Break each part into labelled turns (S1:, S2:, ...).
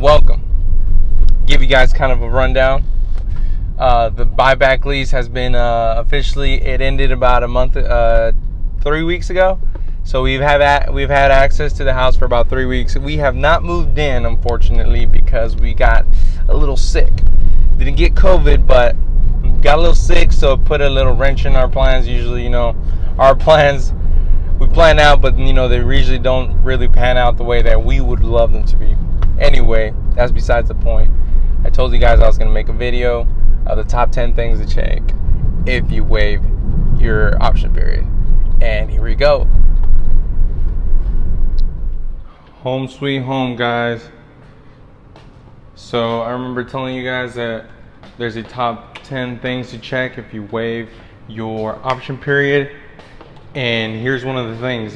S1: welcome. Give you guys kind of a rundown. The buyback lease has been it ended about 3 weeks ago. So we've had access to the house for about 3 weeks. We have not moved in, unfortunately, because we got a little sick. Didn't get COVID, but got a little sick, so it put a little wrench in our plans. Usually, our plans, we plan out, but they usually don't really pan out the way that we would love them to be. Anyway, that's besides the point. I told you guys I was going to make a video of the top 10 things to check if you waive your option period. And here we go. Home sweet home, guys. So I remember telling you guys that there's a top 10 things to check if you waive your option period. And here's one of the things.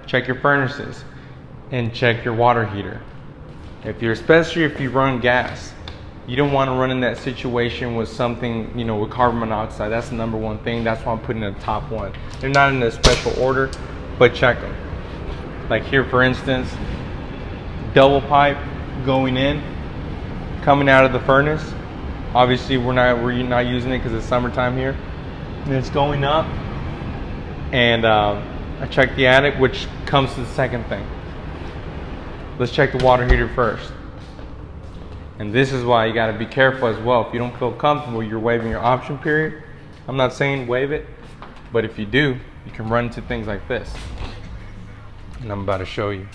S1: Check your furnaces and check your water heater. Especially if you run gas, you don't want to run in that situation with something, with carbon monoxide. That's the number one thing. That's why I'm putting in the top one. They're not in a special order, but check them. Like here, for instance, double pipe going in, coming out of the furnace. Obviously, we're not using it because it's summertime here. And it's going up, and I checked the attic, which comes to the second thing. Let's check the water heater first. And this is why you got to be careful as well. If you don't feel comfortable, you're waiving your option period. I'm not saying waive it, but if you do, you can run into things like this. And I'm about to show you.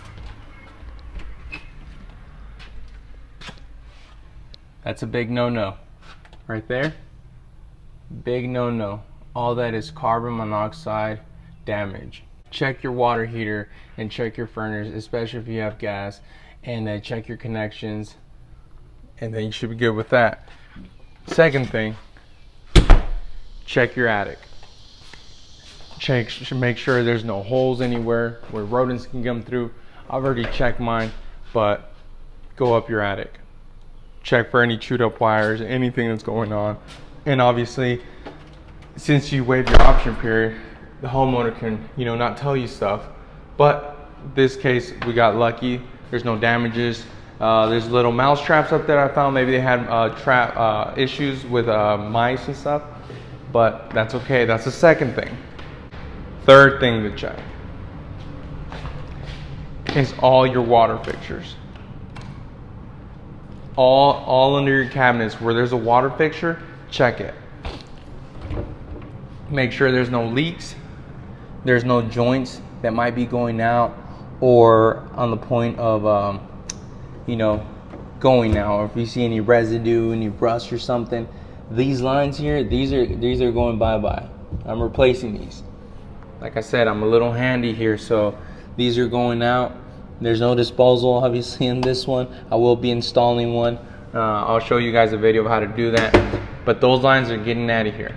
S1: That's a big no-no. Right there. Big no-no. All that is carbon monoxide damage. Check your water heater and check your furnace, especially if you have gas, and then check your connections, and then you should be good with that. Second thing, check your attic. Make sure there's no holes anywhere where rodents can come through. I've already checked mine, but go up your attic. Check for any chewed up wires, anything that's going on. And obviously, since you waived your option period, the homeowner can, not tell you stuff. But this case, we got lucky. There's no damages. There's little mouse traps up there I found. Maybe they had issues with mice and stuff. But that's okay. That's the second thing. Third thing to check is all your water fixtures. All under your cabinets where there's a water fixture, check it. Make sure there's no leaks. There's no joints that might be going out or on the point of, going out. Or if you see any residue, any rust or something, these lines here, these are going bye-bye. I'm replacing these. Like I said, I'm a little handy here, so these are going out. There's no disposal, obviously, in this one. I will be installing one. I'll show you guys a video of how to do that. But those lines are getting out of here.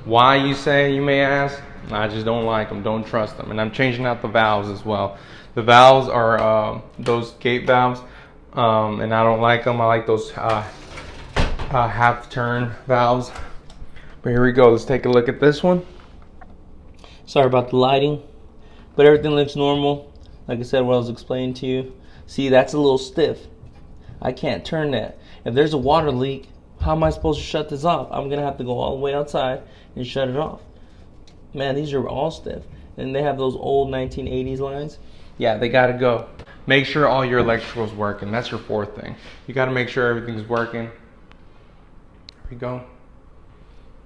S1: Why, you may ask? I just don't like them, don't trust them. And I'm changing out the valves as well. The valves are those gate valves, and I don't like them. I like those half-turn valves. But here we go. Let's take a look at this one. Sorry about the lighting, but everything looks normal. Like I said, what I was explaining to you. See, that's a little stiff. I can't turn that. If there's a water leak, how am I supposed to shut this off? I'm gonna have to go all the way outside and shut it off. Man, these are all stiff. And they have those old 1980s lines. Yeah, they gotta go. Make sure all your electrical's working. That's your fourth thing. You gotta make sure everything's working. Here we go.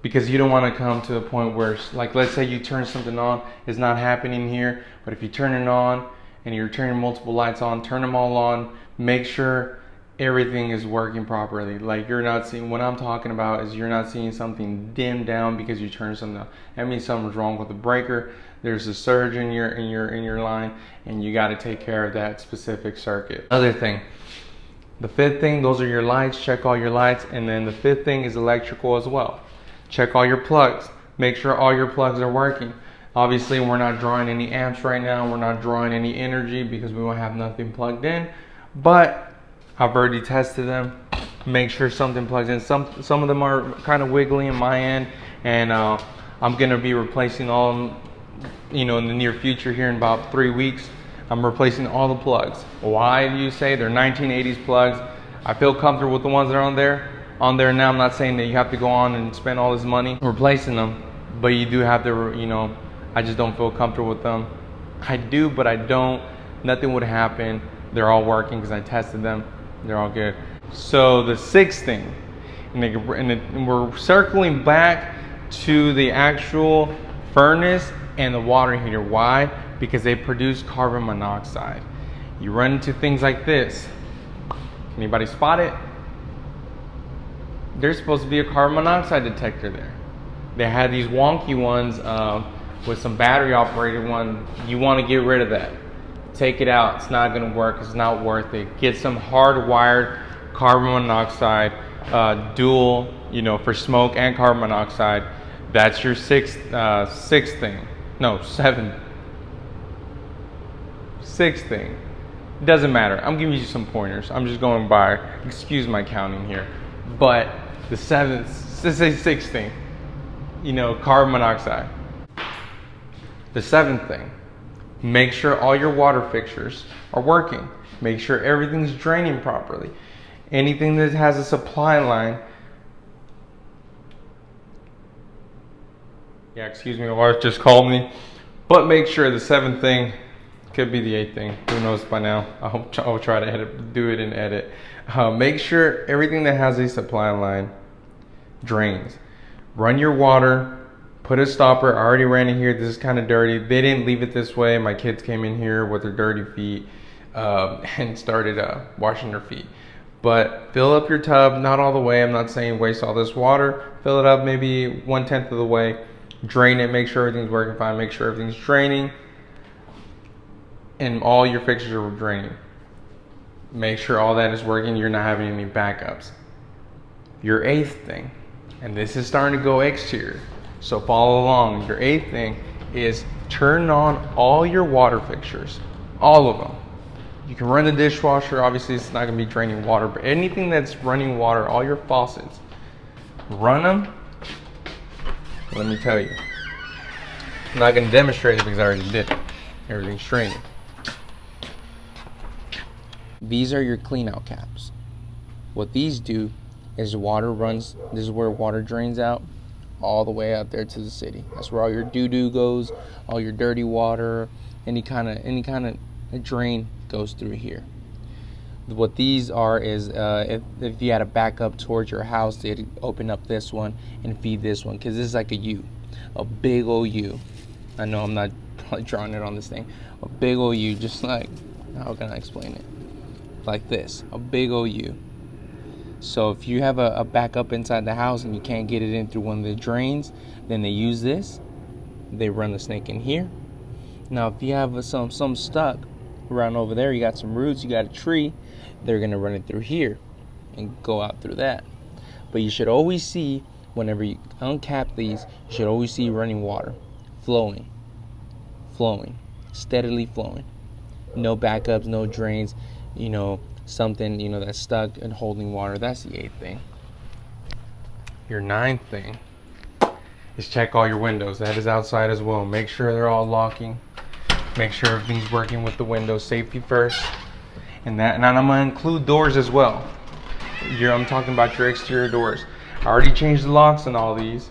S1: Because you don't want to come to a point where, like, let's say you turn something on, it's not happening here, but if you turn it on and you're turning multiple lights on, turn them all on, make sure everything is working properly. Like, you're not seeing, what I'm talking about is you're not seeing something dim down because you turned something on. That means something's wrong with the breaker. There's a surge in your line, and you got to take care of that specific circuit. Other thing, the fifth thing, those are your lights. Check all your lights. And then the fifth thing is electrical as well. Check all your plugs. Make sure all your plugs are working. Obviously, we're not drawing any amps right now. We're not drawing any energy because we won't have nothing plugged in. But I've already tested them. Make sure something plugs in. Some of them are kind of wiggly in my end, and I'm gonna be replacing all of them, in the near future here in about 3 weeks.
S2: I'm replacing all the plugs. Why do you say they're 1980s plugs? I feel comfortable with the ones that are on there. Now, I'm not saying that you have to go on and spend all this money replacing them, but you do have to, you know, I just don't feel comfortable with them. I do, but I don't. Nothing would happen. They're all working because I tested them. They're all good. So the sixth thing, and we're circling back to the actual furnace and the water heater. Why? Because they produce carbon monoxide. You run into things like this. Anybody spot it? There's supposed to be a carbon monoxide detector there. They had these wonky ones with some battery operated one. You want to get rid of that. Take it out. It's not going to work. It's not worth it. Get some hardwired carbon monoxide dual, you know, for smoke and carbon monoxide. That's your sixth thing. No, sixth thing. It doesn't matter. I'm giving you some pointers. I'm just going by, excuse my counting here. But the sixth thing, you know, carbon monoxide. The seventh thing, make sure all your water fixtures are working. Make sure everything's draining properly. Anything that has a supply line. Yeah, excuse me, my wife just called me. But make sure the seventh thing, could be the eighth thing, who knows by now. I'll try to do it and edit. Make sure everything that has a supply line drains. Run your water, put a stopper. I already ran in here. This is kind of dirty. They didn't leave it this way. My kids came in here with their dirty feet and started washing their feet. But fill up your tub, not all the way. I'm not saying waste all this water. Fill it up maybe 1/10 of the way. Drain it, make sure everything's working fine. Make sure everything's draining and all your fixtures are draining. Make sure all that is working. You're not having any backups. Your eighth thing, and this is starting to go exterior, so follow along. Your eighth thing is turn on all your water fixtures, all of them. You can run the dishwasher. Obviously, it's not going to be draining water, but anything that's running water, all your faucets, run them. Let me tell you. I'm not going to demonstrate it because I already did it. Everything's draining.
S1: These are your clean out caps. What these do is water runs, this is where water drains out all the way out there to the city. That's where all your doo-doo goes, all your dirty water, any kind of drain goes through here. What these are is if you had a backup towards your house, they'd open up this one and feed this one, because this is like a U, a big old U. I know I'm not probably drawing it on this thing. A big old U, just like, how can I explain it? Like this, a big old U. So if you have a backup inside the house and you can't get it in through one of the drains, then they use this. They run the snake in here. Now if you have some stuck around over there, you got some roots, you got a tree, they're gonna run it through here and go out through that. But you should always see, whenever you uncap these, you should always see running water, flowing, steadily flowing. No backups, no drains, you know, something, you know, that's stuck and holding water. That's the eighth thing. Your ninth thing is check all your windows. That is outside as well. Make sure they're all locking. Make sure everything's working with the windows. Safety first. And I'm gonna include doors as well. I'm talking about your exterior doors. I already changed the locks on all these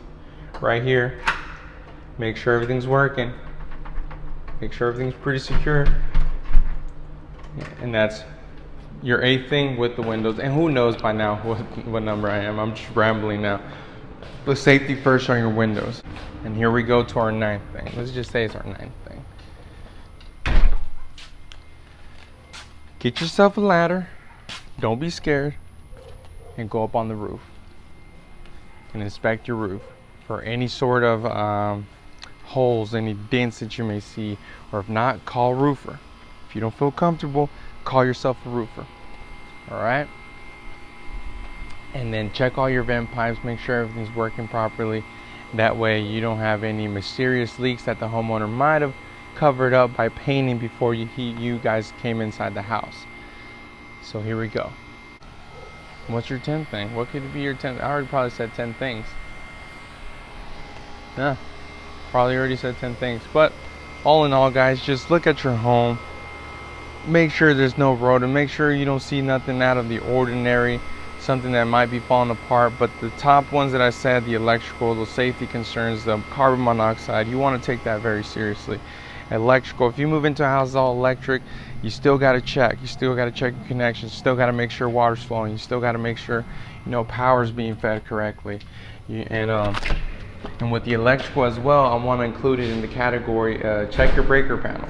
S1: right here. Make sure everything's working. Make sure everything's pretty secure. And that's your eighth thing with the windows. And who knows by now what number I am. I'm just rambling now. But safety first on your windows. And here we go to our ninth thing. Let's just say it's our ninth thing. Get yourself a ladder. Don't be scared. And go up on the roof. And inspect your roof for any sort of holes, any dents that you may see. Or if not, call a roofer. If you don't feel comfortable, call yourself a roofer. Alright? And then check all your vent pipes, make sure everything's working properly. That way you don't have any mysterious leaks that the homeowner might have covered up by painting before you guys came inside the house. So here we go. What's your 10th thing? What could be your 10th? I already probably said 10 things. Yeah, probably already said 10 things. But all in all, guys, just look at your home.
S2: make sure there's no rodent, make sure you don't see nothing out of the ordinary, something that might be falling apart. But the top ones that I said, the electrical, the safety concerns, the carbon monoxide, you want to take that very seriously. Electrical, if you move into a house that's all electric, you still got to check. You still got to check your connections. You still got to make sure water's flowing. You still got to make sure, you know, power's being fed correctly. And with the electrical as well, I want to include it in the category, check your breaker panel.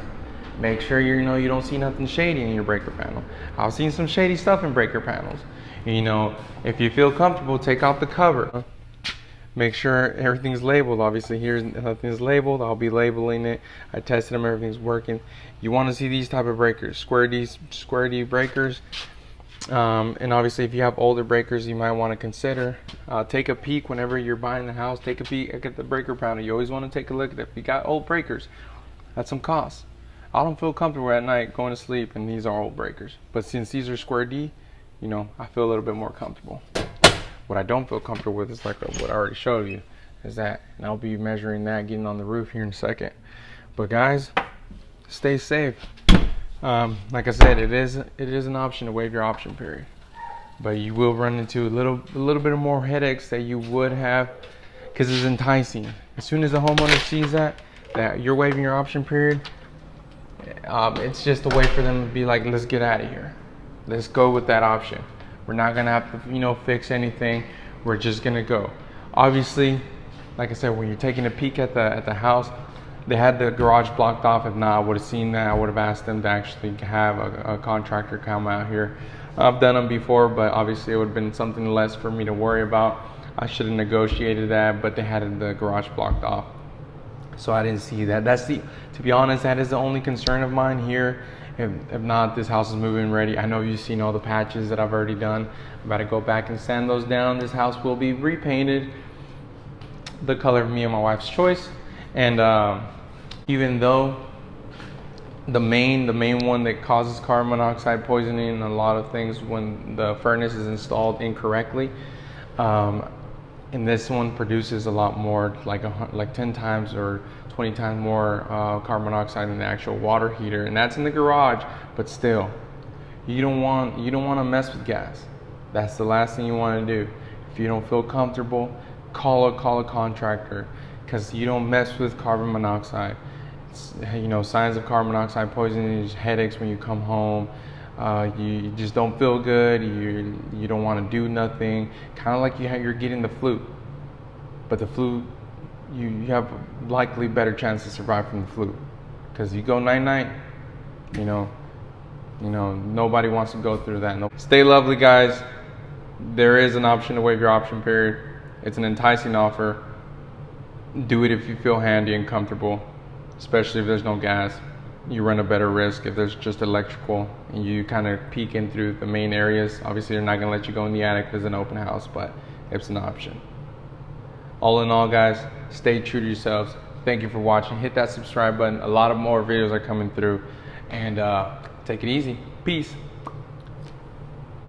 S2: Make sure you know you don't see nothing shady in your breaker panel. I've seen some shady stuff in breaker panels. You know, if you feel comfortable, take out the cover. Make sure everything's labeled. Obviously here nothing's labeled. I'll be labeling it. I tested them, everything's working. You want to see these type of breakers, square D breakers. And obviously if you have older breakers, you might want to consider, take a peek whenever you're buying the house. Take a peek at the breaker panel. You always want to take a look at it. If you got old breakers, that's some cost. I don't feel comfortable at night going to sleep and these are old breakers. But since these are square D, you know, I feel a little bit more comfortable. What I don't feel comfortable with is like what I already showed you, is that, and I'll be measuring that, getting on the roof here in a second. But guys, stay safe. Like I said, it is an option to waive your option period, but you will run into a little bit of more headaches that you would have, because it's enticing. As soon as the homeowner sees that you're waiving your option period, it's just a way for them to be like, let's get out of here. Let's go with that option. We're not gonna have to, you know, fix anything. We're just gonna go. Obviously, like I said, when you're taking a peek at the house, they had the garage blocked off. If not, I would have seen that. I would have asked them to actually have a contractor come out here. I've done them before, but obviously it would have been something less for me to worry about. I should have negotiated that, but they had the garage blocked off, so I didn't see that. To be honest, that is the only concern of mine here. If not, this house is moving ready. I know you've seen all the patches that I've already done. I'm about to go back and sand those down. This house will be repainted the color of me and my wife's choice. And even though the main one that causes carbon monoxide poisoning and a lot of things when the furnace is installed incorrectly, and this one produces a lot more, like 10 times or 20 times more carbon monoxide than the actual water heater, and that's in the garage. But still, you don't want to mess with gas. That's the last thing you want to do. If you don't feel comfortable, call a contractor, because you don't mess with carbon monoxide. You know, signs of carbon monoxide poisoning is headaches when you come home. You just don't feel good. You don't want to do nothing. Kind of like you're getting the flu, but the flu, you have likely better chance to survive from the flu, because you go night, you know, nobody wants to go through that. Stay lovely, guys. There is an option to waive your option period. It's an enticing offer. Do it if you feel handy and comfortable, especially if there's no gas. You run a better risk if there's just electrical and you kind of peek in through the main areas. Obviously, they're not going to let you go in the attic if it's an open house, but it's an option. All in all, guys, stay true to yourselves. Thank you for watching. Hit that subscribe button. A lot of more videos are coming through, and take it easy. Peace.